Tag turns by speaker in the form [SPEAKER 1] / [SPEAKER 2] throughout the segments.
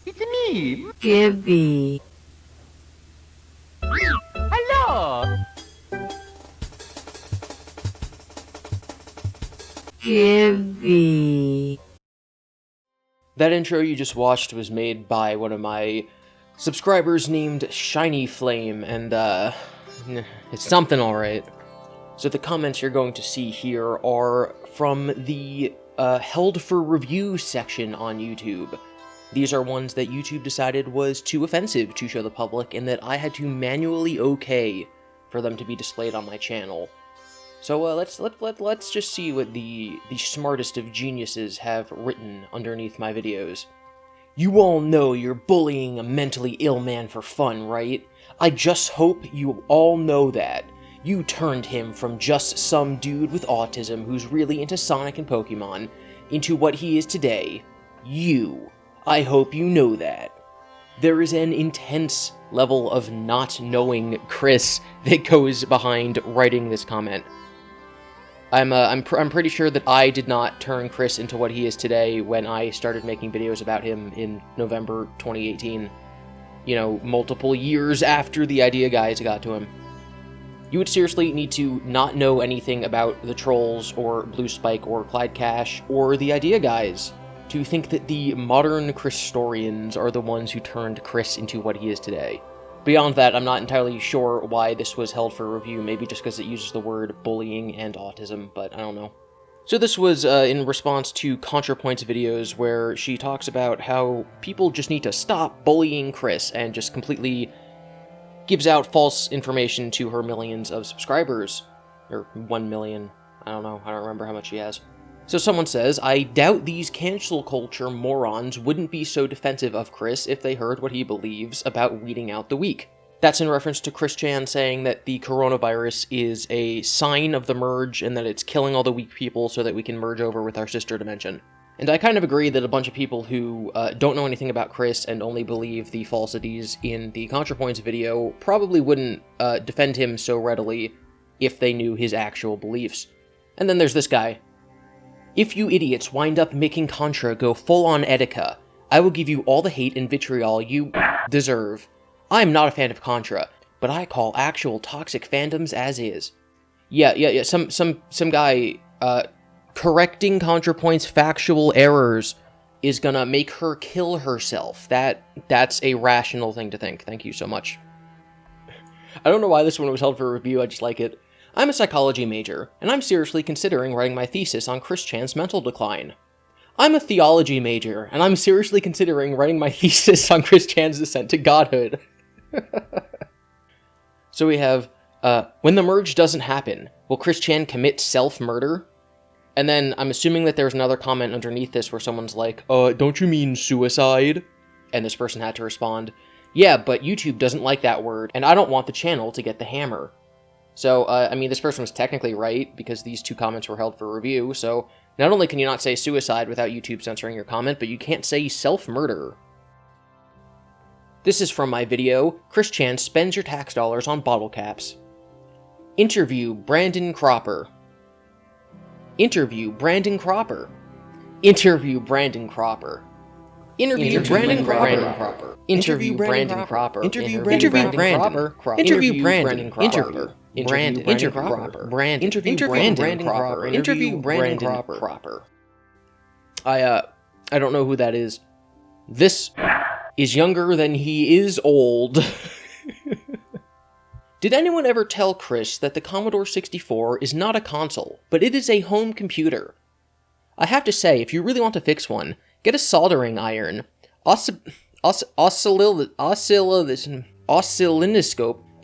[SPEAKER 1] It's me.
[SPEAKER 2] GiBi.
[SPEAKER 1] Hello.
[SPEAKER 2] GiBi.
[SPEAKER 3] That intro you just watched was made by one of my subscribers named Shiny Flame, and it's something alright. So the comments you're going to see here are from the held for review section on YouTube. These are ones that YouTube decided was too offensive to show the public and that I had to manually okay for them to be displayed on my channel. So let's just see what the smartest of geniuses have written underneath my videos. You all know you're bullying a mentally ill man for fun, right? I just hope you all know that. You turned him from just some dude with autism who's really into Sonic and Pokemon into what he is today. You. I hope you know that. There is an intense level of not knowing Chris that goes behind writing this comment. I'm pretty sure that I did not turn Chris into what he is today when I started making videos about him in November 2018. You know, multiple years after the idea guys got to him. You would seriously need to not know anything about the Trolls, or Blue Spike, or Clyde Cash, or the idea guys to think that the modern Christorians are the ones who turned Chris into what he is today. Beyond that, I'm not entirely sure why this was held for review, maybe just because it uses the word bullying and autism, but I don't know. So this was in response to Contrapoints videos where she talks about how people just need to stop bullying Chris and just completely gives out false information to her millions of subscribers. Or 1 million. I don't know. I don't remember how much she has. So someone says, I doubt these cancel culture morons wouldn't be so defensive of Chris if they heard what he believes about weeding out the weak. That's in reference to Chris Chan saying that the coronavirus is a sign of the merge and that it's killing all the weak people so that we can merge over with our sister dimension. And I kind of agree that a bunch of people who don't know anything about Chris and only believe the falsities in the Contrapoints video probably wouldn't defend him so readily if they knew his actual beliefs. And then there's this guy. If you idiots wind up making Contra go full-on Etika, I will give you all the hate and vitriol you deserve. I'm not a fan of Contra, but I call actual toxic fandoms as is. Yeah, some guy, correcting Contrapoints' factual errors is gonna make her kill herself. That's a rational thing to think. Thank you so much. I don't know why this one was held for review, I just like it. I'm a psychology major, and I'm seriously considering writing my thesis on Chris Chan's mental decline. I'm a theology major, and I'm seriously considering writing my thesis on Chris Chan's descent to godhood. So we have, when the merge doesn't happen, will Chris Chan commit self-murder? And then I'm assuming that there's another comment underneath this where someone's like, don't you mean suicide? And this person had to respond, yeah, but YouTube doesn't like that word, and I don't want the channel to get the hammer. So, I mean, this person was technically right, because these two comments were held for review, so not only can you not say suicide without YouTube censoring your comment, but you can't say self-murder. This is from my video, Chris Chan spends your tax dollars on bottle caps. Interview Brandon Cropper. Interview Brandon Cropper. Interview Brandon Cropper. Interview Brandon Cropper. Interview Brandon Cropper. Interview Brandon Cropper. Interview Brandon Cropper. Interview Brandon. Interview Brandon Cropper. Interview Brandon Cropper. I don't know who that is. This is younger than he is old. Did anyone ever tell Chris that the Commodore 64 is not a console, but it is a home computer? I have to say, if you really want to fix one, get a soldering iron, oscilloscope,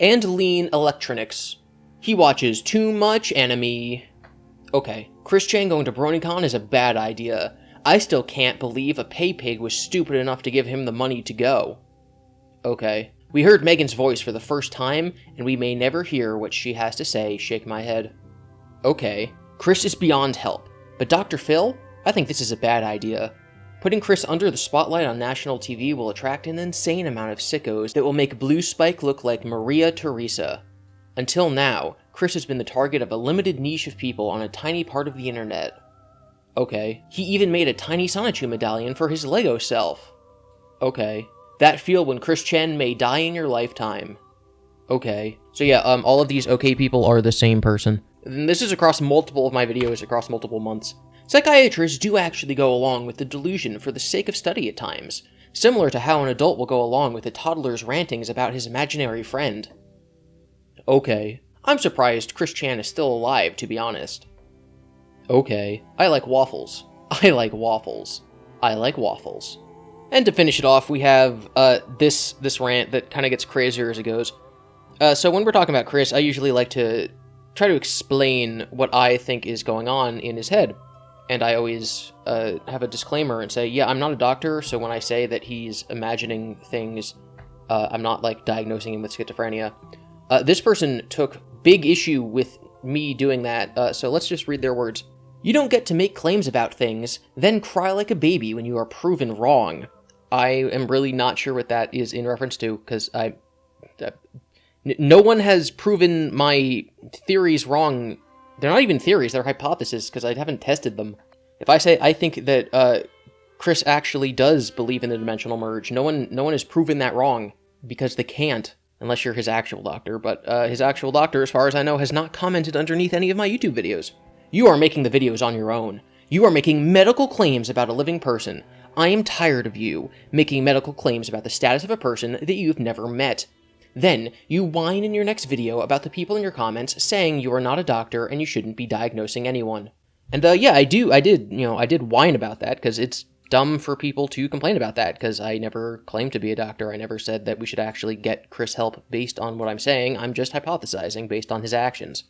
[SPEAKER 3] and lean electronics. He watches too much anime. Okay, Chris Chan going to BronyCon is a bad idea. I still can't believe a pay pig was stupid enough to give him the money to go. Okay. We heard Megan's voice for the first time, and we may never hear what she has to say. Shake my head. Okay. Chris is beyond help. But Dr. Phil? I think this is a bad idea. Putting Chris under the spotlight on national TV will attract an insane amount of sickos that will make Blue Spike look like Maria Teresa. Until now, Chris has been the target of a limited niche of people on a tiny part of the internet. Okay. He even made a tiny Sonichu medallion for his Lego self. Okay. That feel when Chris Chen may die in your lifetime. Okay. So yeah, all of these okay people are the same person. And this is across multiple of my videos, across multiple months. Psychiatrists do actually go along with the delusion for the sake of study at times, similar to how an adult will go along with a toddler's rantings about his imaginary friend. Okay. I'm surprised Chris Chan is still alive, to be honest. Okay. I like waffles. I like waffles. I like waffles. And to finish it off, we have this rant that kind of gets crazier as it goes. So when we're talking about Chris, I usually like to try to explain what I think is going on in his head. And I always have a disclaimer and say, yeah, I'm not a doctor, so when I say that he's imagining things, I'm not, like, diagnosing him with schizophrenia. This person took big issue with me doing that, so let's just read their words. You don't get to make claims about things, then cry like a baby when you are proven wrong. I am really not sure what that is in reference to, because no one has proven my theories wrong. They're not even theories, they're hypotheses, because I haven't tested them. If I say I think that Chris actually does believe in the dimensional merge, no one has proven that wrong, because they can't, unless you're his actual doctor, but his actual doctor, as far as I know, has not commented underneath any of my YouTube videos. You are making the videos on your own. You are making medical claims about a living person. I am tired of you making medical claims about the status of a person that you've never met. Then, you whine in your next video about the people in your comments saying you are not a doctor and you shouldn't be diagnosing anyone. And yeah, I did whine about that, because it's dumb for people to complain about that, because I never claimed to be a doctor. I never said that we should actually get Chris help based on what I'm saying. I'm just hypothesizing based on his actions.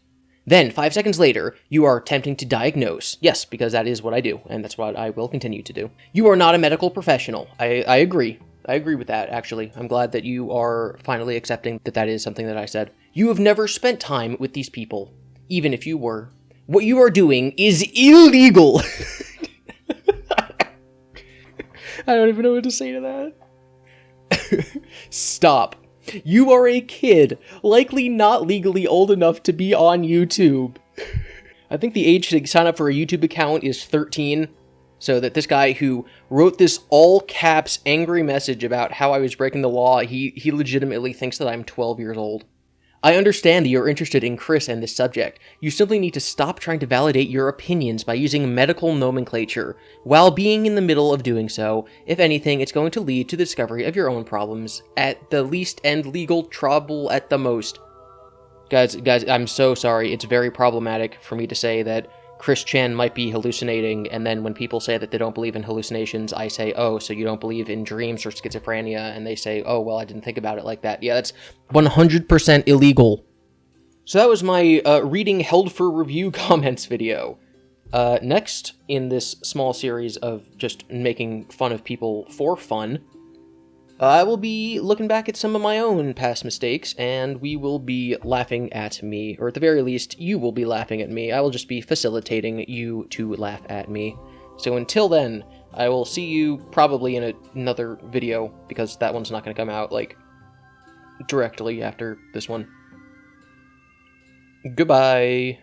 [SPEAKER 3] Then, 5 seconds later, you are attempting to diagnose. Yes, because that is what I do, and that's what I will continue to do. You are not a medical professional. I agree. I agree with that, actually. I'm glad that you are finally accepting that that is something that I said. You have never spent time with these people, even if you were. What you are doing is illegal! I don't even know what to say to that. Stop. You are a kid, likely not legally old enough to be on YouTube. I think the age to sign up for a YouTube account is 13, so that this guy who wrote this all-caps angry message about how I was breaking the law, he legitimately thinks that I'm 12 years old. I understand that you're interested in Chris and this subject. You simply need to stop trying to validate your opinions by using medical nomenclature. While being in the middle of doing so, if anything, it's going to lead to the discovery of your own problems at the least and legal trouble at the most. Guys, I'm so sorry. It's very problematic for me to say that Chris Chan might be hallucinating, and then when people say that they don't believe in hallucinations, I say, oh, so you don't believe in dreams or schizophrenia, and they say, oh, well, I didn't think about it like that. Yeah, that's 100% illegal. So that was my reading held for review comments video. Next, in this small series of just making fun of people for fun, I will be looking back at some of my own past mistakes, and we will be laughing at me, or at the very least, you will be laughing at me. I will just be facilitating you to laugh at me. So until then, I will see you probably in another video, because that one's not going to come out, like, directly after this one. Goodbye.